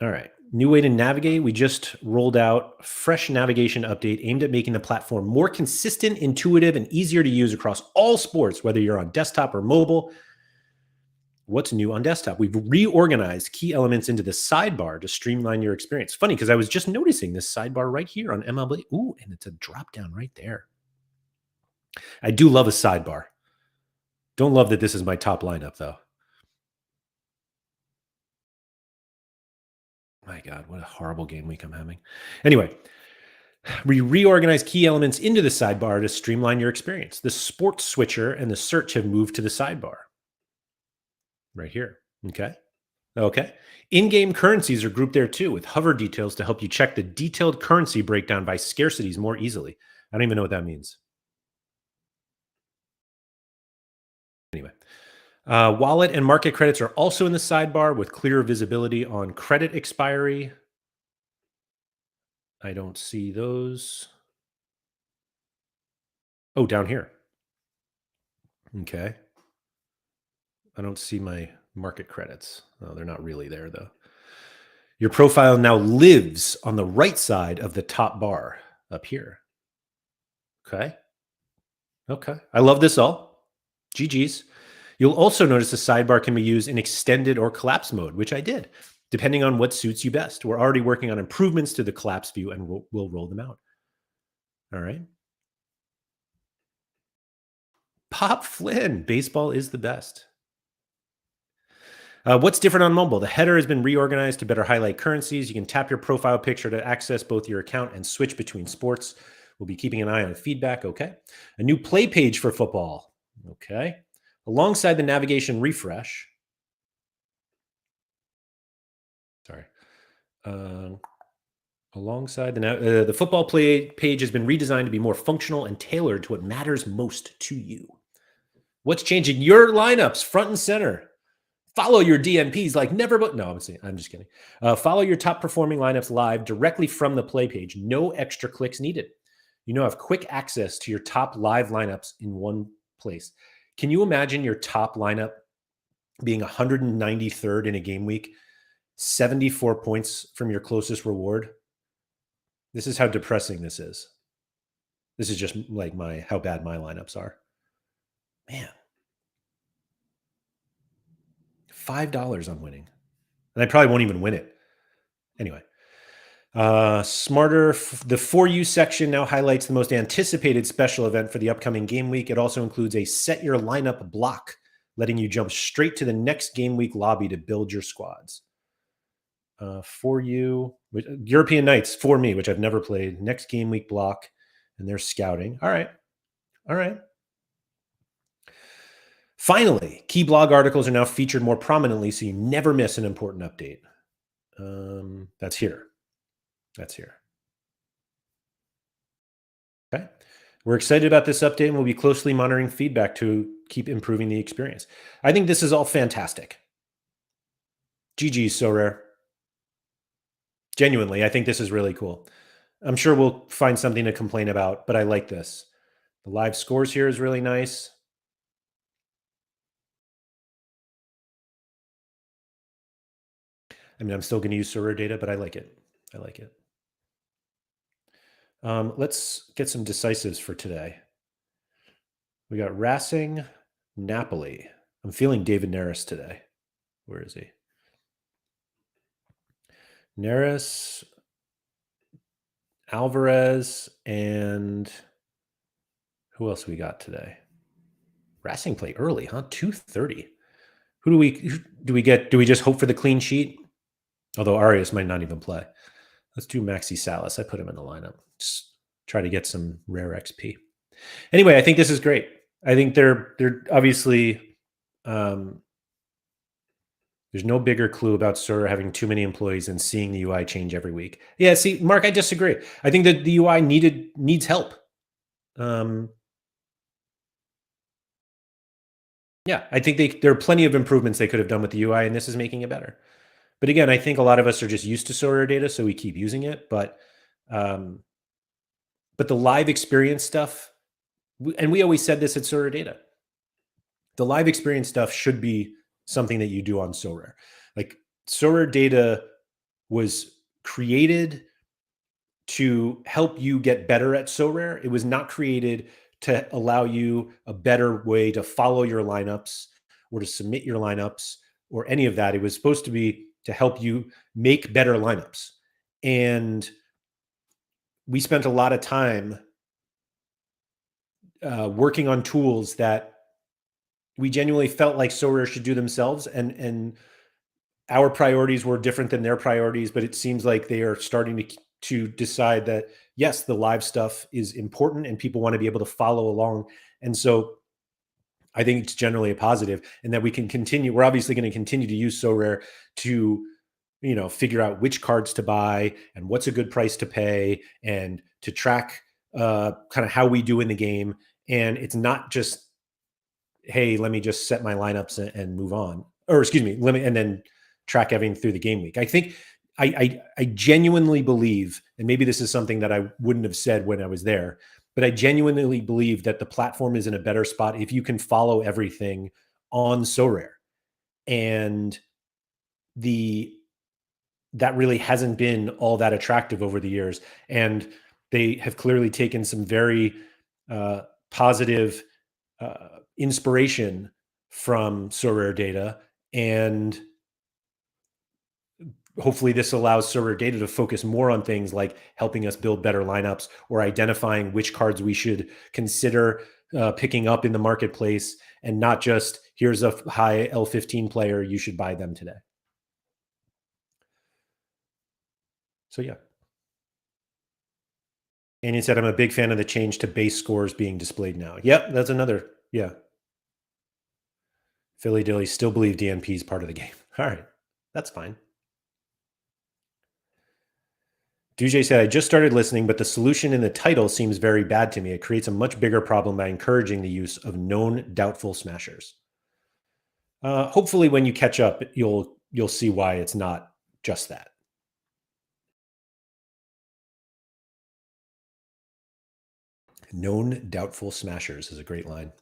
All right. New way to navigate. We just rolled out a fresh navigation update aimed at making the platform more consistent, intuitive, and easier to use across all sports, whether you're on desktop or mobile. What's new on desktop? We've reorganized key elements into the sidebar to streamline your experience. Funny, because I was just noticing this sidebar right here on MLB. Ooh, and it's a drop down right there. I do love a sidebar. Don't love that this is my top lineup, though. My God, what a horrible game week I'm having. Anyway, we reorganize key elements into the sidebar to streamline your experience. The sports switcher and the search have moved to the sidebar right here. Okay. Okay. In-game currencies are grouped there too, with hover details to help you check the detailed currency breakdown by scarcities more easily. I don't even know what that means. Anyway, wallet and market credits are also in the sidebar with clearer visibility on credit expiry. I don't see those. Oh, down here. Okay. I don't see my market credits. Oh, they're not really there though. Your profile now lives on the right side of the top bar up here. Okay. Okay. I love this all. GG's. You'll also notice the sidebar can be used in extended or collapse mode, which I did, depending on what suits you best. We're already working on improvements to the collapse view and we'll roll them out. All right. Pop Flynn, baseball is the best. What's different on mobile? The header has been reorganized to better highlight currencies. You can tap your profile picture to access both your account and switch between sports. We'll be keeping an eye on feedback. Okay. A new play page for football. Okay. Alongside the navigation refresh. Sorry. Alongside the football play page has been redesigned to be more functional and tailored to what matters most to you. What's changing? Your lineups front and center. Follow your DNPs like never but no, I'm just kidding. Follow your top performing lineups live directly from the play page. No extra clicks needed. You now have quick access to your top live lineups in one place. Can you imagine your top lineup being 193rd in a game week, 74 points from your closest reward? This is how depressing this is. This is just like how bad my lineups are. Man. $5 on winning. And I probably won't even win it. Anyway. Smarter. The For You section now highlights the most anticipated special event for the upcoming game week. It also includes a set your lineup block, letting you jump straight to the next game week lobby to build your squads. For You, European Nights, for me, which I've never played. Next game week block, and they're scouting. All right. All right. Finally, key blog articles are now featured more prominently, so you never miss an important update. That's here. That's here. Okay. We're excited about this update and we'll be closely monitoring feedback to keep improving the experience. I think this is all fantastic. GG, Sorare. Genuinely, I think this is really cool. I'm sure we'll find something to complain about, but I like this. The live scores here is really nice. I mean, I'm still going to use Sorare data, but I like it. I like it. Let's get some decisives for today. We got Racing, Napoli. I'm feeling David Neres today. Where is he? Neres, Alvarez, and who else we got today? Racing play early, huh? 2:30. Who do we get? Do we just hope for the clean sheet? Although Arias might not even play. Let's do Maxi Salas. I put him in the lineup. Just try to get some rare XP. Anyway, I think this is great. I think they're obviously there's no bigger clue about Sorare having too many employees and seeing the UI change every week. Yeah, see, Mark, I disagree. I think that the UI needs help. Yeah, I think there are plenty of improvements they could have done with the UI, and this is making it better. But again, I think a lot of us are just used to Sorare data, so we keep using it. But the live experience stuff, and we always said this at Sorare data, the live experience stuff should be something that you do on Sorare. Like Sorare data was created to help you get better at Sorare. It was not created to allow you a better way to follow your lineups or to submit your lineups or any of that. It was supposed to be to help you make better lineups. And we spent a lot of time working on tools that we genuinely felt like Sorare should do themselves. And our priorities were different than their priorities, but it seems like they are starting to decide that, yes, the live stuff is important and people want to be able to follow along. And so I think it's generally a positive, and that we can continue. We're obviously going to continue to use Sorare to, figure out which cards to buy and what's a good price to pay, and to track kind of how we do in the game. And it's not just, hey, let me just set my lineups and move on, or excuse me, and then track everything through the game week. I think I genuinely believe, and maybe this is something that I wouldn't have said when I was there, but I genuinely believe that the platform is in a better spot if you can follow everything on Sorare. And the that really hasn't been all that attractive over the years. And they have clearly taken some very positive inspiration from Sorare data. And hopefully this allows Sorare data to focus more on things like helping us build better lineups or identifying which cards we should consider picking up in the marketplace, and not just here's a high L15 player, you should buy them today. So yeah. And he said, I'm a big fan of the change to base scores being displayed now. Yep, that's another. Yeah. Philly Dilly still believe DNP is part of the game. All right. That's fine. DJ said, I just started listening, but the solution in the title seems very bad to me. It creates a much bigger problem by encouraging the use of known doubtful smashers. Hopefully when you catch up, you'll see why it's not just that. Known doubtful smashers is a great line.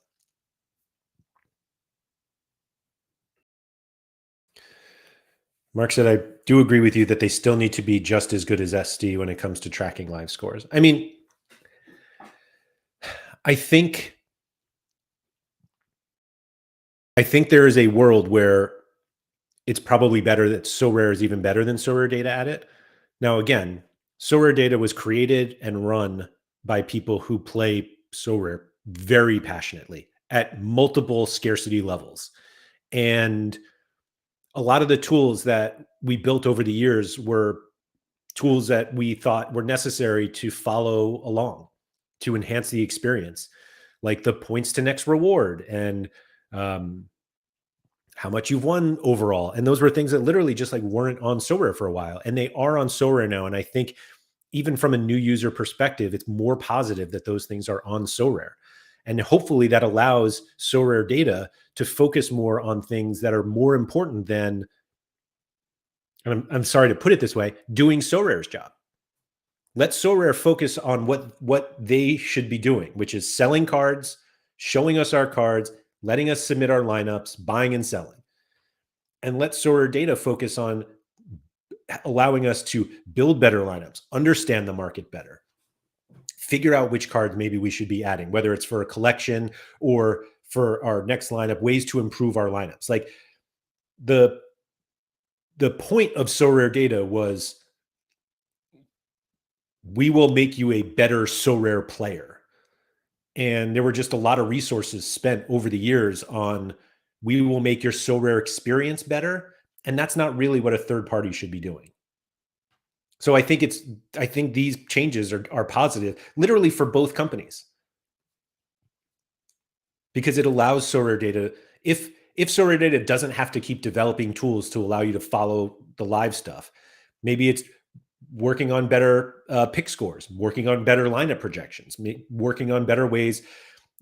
Mark said, I do agree with you that they still need to be just as good as SD when it comes to tracking live scores. I mean, I think there is a world where it's probably better that Sorare is even better than Sorare data at it. Now, again, Sorare data was created and run by people who play Sorare very passionately at multiple scarcity levels. And a lot of the tools that we built over the years were tools that we thought were necessary to follow along, to enhance the experience, like the points to next reward and how much you've won overall. And those were things that literally just like weren't on Sorare for a while. And they are on Sorare now. And I think even from a new user perspective, it's more positive that those things are on Sorare. And hopefully that allows Sorare data to focus more on things that are more important than, and I'm sorry to put it this way, doing Sorare's job. Let Sorare focus on what they should be doing, which is selling cards, showing us our cards, letting us submit our lineups, buying and selling. And let Sorare data focus on allowing us to build better lineups, understand the market better, figure out which cards maybe we should be adding, whether it's for a collection or for our next lineup, ways to improve our lineups. Like the point of Sorare data was, we will make you a better Sorare player. And there were just a lot of resources spent over the years on, we will make your Sorare experience better. And that's not really what a third party should be doing. So I think these changes are positive, literally for both companies, because it allows Sorare data. If Sorare data doesn't have to keep developing tools to allow you to follow the live stuff, maybe it's working on better pick scores, working on better lineup projections, working on better ways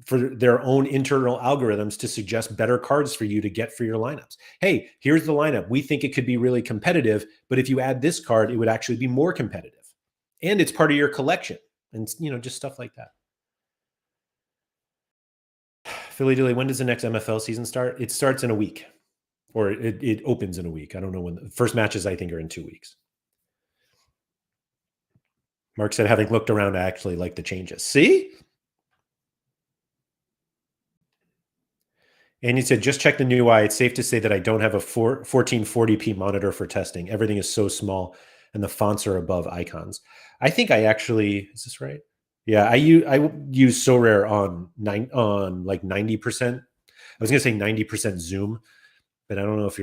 for their own internal algorithms to suggest better cards for you to get for your lineups. Hey, here's the lineup. We think it could be really competitive, but if you add this card, it would actually be more competitive. And it's part of your collection. And, just stuff like that. Philly Dilly, when does the next MFL season start? It starts in a week, or it opens in a week. I don't know when. The first matches, I think, are in 2 weeks. Mark said, having looked around, I actually like the changes. See? And he said, just check the new UI. It's safe to say that I don't have a 1440p monitor for testing. Everything is so small and the fonts are above icons. I think I actually, is this right? Yeah, I use Sorare on like 90%. I was going to say 90% zoom, but I don't know if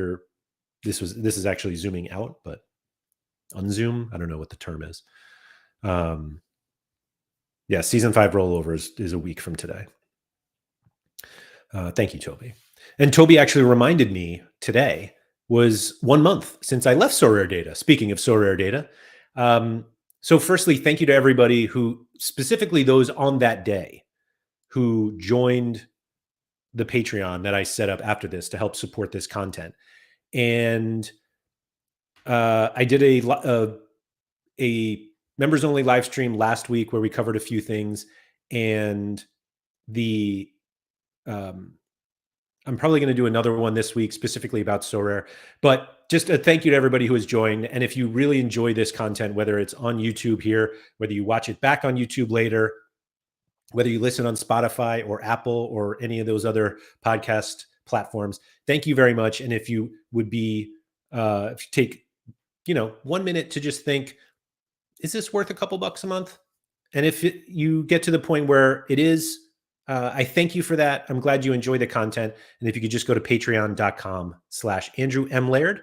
this is actually zooming out, but unzoom, I don't know what the term is. Yeah, season 5 rollover is a week from today. Thank you, Toby. And Toby actually reminded me today was 1 month since I left Sorare data. Speaking of Sorare data. So firstly, thank you to everybody who, specifically those on that day, who joined the Patreon that I set up after this to help support this content. And I did a members only live stream last week where we covered a few things, and the I'm probably going to do another one this week specifically about Sorare. But just a thank you to everybody who has joined. And if you really enjoy this content, whether it's on YouTube here, whether you watch it back on YouTube later, whether you listen on Spotify or Apple or any of those other podcast platforms, thank you very much. And if you would be, if you take, 1 minute to just think, is this worth a couple bucks a month? And if you get to the point where it is, I thank you for that. I'm glad you enjoy the content. And if you could just go to patreon.com/Andrew M. Laird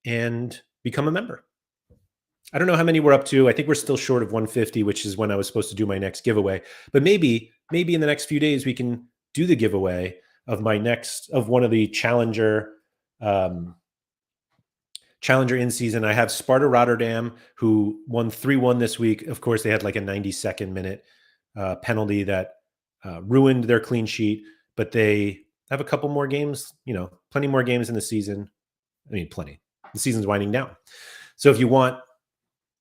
and become a member. I don't know how many we're up to. I think we're still short of 150, which is when I was supposed to do my next giveaway. But maybe in the next few days we can do the giveaway of one of the Challenger in season. I have Sparta Rotterdam, who won 3-1 this week. Of course, they had like a 92nd minute penalty that ruined their clean sheet, but they have a couple more games, plenty more games in the season. I mean, plenty. The season's winding down. So if you want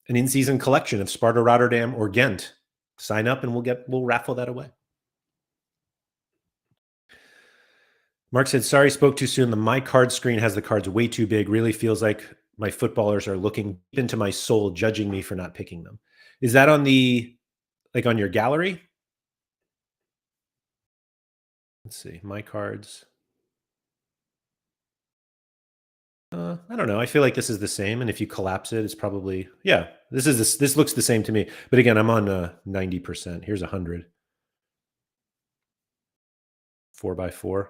an in-season collection of Sparta Rotterdam or Ghent, sign up and we'll raffle that away. Mark said, sorry, spoke too soon. The My Card screen has the cards way too big. Really feels like my footballers are looking deep into my soul, judging me for not picking them. Is that on on your gallery? Let's see, My Cards. I don't know. I feel like this is the same. And if you collapse it, it's probably, yeah, this looks the same to me. But again, I'm on 90%. Here's 100. 4x4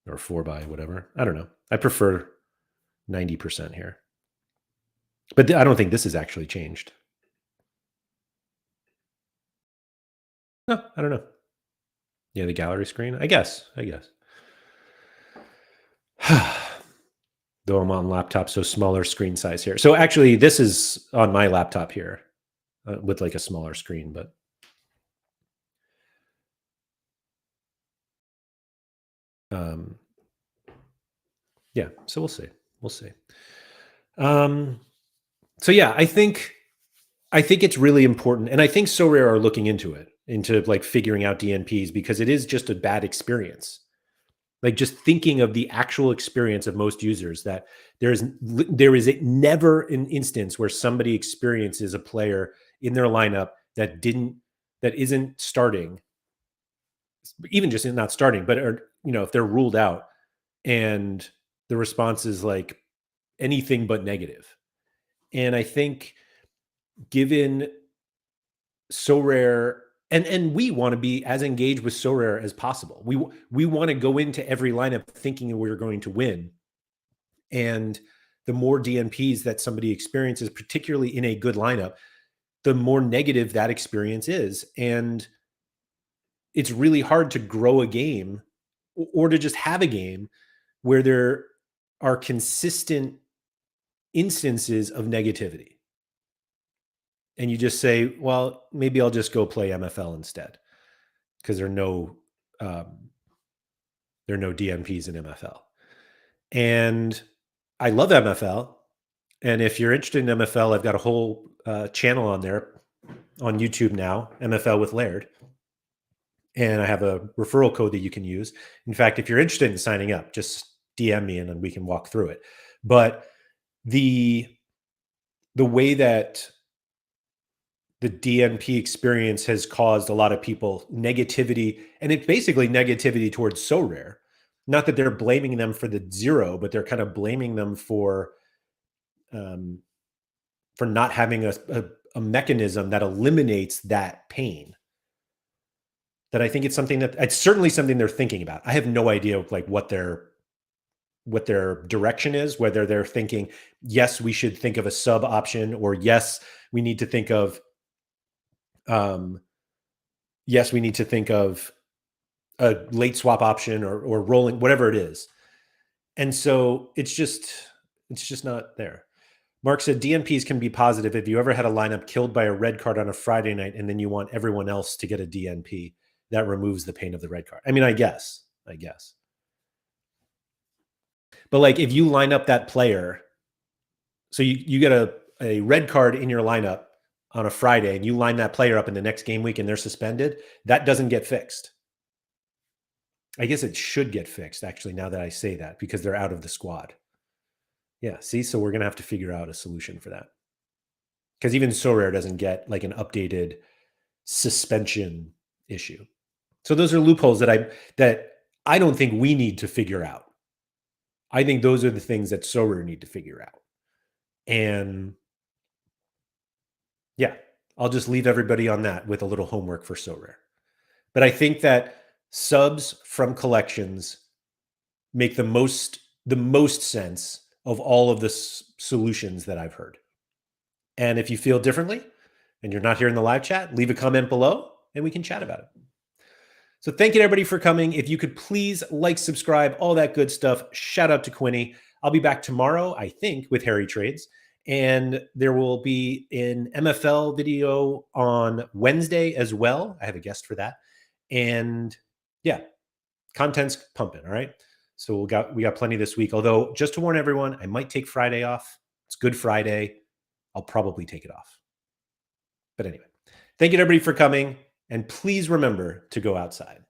or 4 by whatever. I don't know. I prefer 90% here. But I don't think this has actually changed. No, I don't know. Yeah, the gallery screen. I guess. Though I'm on laptop, so smaller screen size here. So actually, this is on my laptop here with like a smaller screen, but yeah. So we'll see. So yeah, I think it's really important, and I think Sorare are looking into like figuring out DNPs because it is just a bad experience. Like just thinking of the actual experience of most users, that there is never an instance where somebody experiences a player in their lineup that isn't starting, even just not starting, but if they're ruled out and the response is like anything but negative. And I think given Sorare, and we want to be as engaged with Sorare as possible. We want to go into every lineup thinking we're going to win. And the more DNPs that somebody experiences, particularly in a good lineup, the more negative that experience is. And it's really hard to grow a game or to just have a game where there are consistent instances of negativity. And you just say, well, maybe I'll just go play MFL instead because there are no DNPs in MFL. And I love MFL. And if you're interested in MFL, I've got a whole channel on there on YouTube now, MFL with Laird. And I have a referral code that you can use. In fact, if you're interested in signing up, just DM me and then we can walk through it. But the way that the DNP experience has caused a lot of people negativity, and it's basically negativity towards Sorare. Not that they're blaming them for the zero, but they're kind of blaming them for not having a mechanism that eliminates that pain. That I think it's certainly something they're thinking about. I have no idea like what their direction is, whether they're thinking, yes, we should think of a sub option, or yes, we need to think of a late swap option or rolling, whatever it is. And so it's just not there. Mark said DNPs can be positive. If you ever had a lineup killed by a red card on a Friday night and then you want everyone else to get a DNP, that removes the pain of the red card. I mean, I guess. But like if you line up that player, so you get a red card in your lineup on a Friday and you line that player up in the next game week and they're suspended, that doesn't get fixed. I guess it should get fixed, actually, now that I say that, because they're out of the squad. Yeah, see? So we're going to have to figure out a solution for that. Because even Sorare doesn't get like an updated suspension issue. So those are loopholes that I don't think we need to figure out. I think those are the things that Sorare need to figure out. And yeah, I'll just leave everybody on that with a little homework for Sorare. But I think that subs from collections make the most sense of all of the solutions that I've heard. And if you feel differently and you're not here in the live chat, leave a comment below and we can chat about it. So thank you everybody for coming. If you could please like, subscribe, all that good stuff. Shout out to Quinny. I'll be back tomorrow, I think, with Harry Trades. And there will be an MFL video on Wednesday as well. I have a guest for that. And yeah, content's pumping. All right. So we got plenty this week. Although, just to warn everyone, I might take Friday off. It's Good Friday. I'll probably take it off. But anyway, thank you everybody for coming. And please remember to go outside.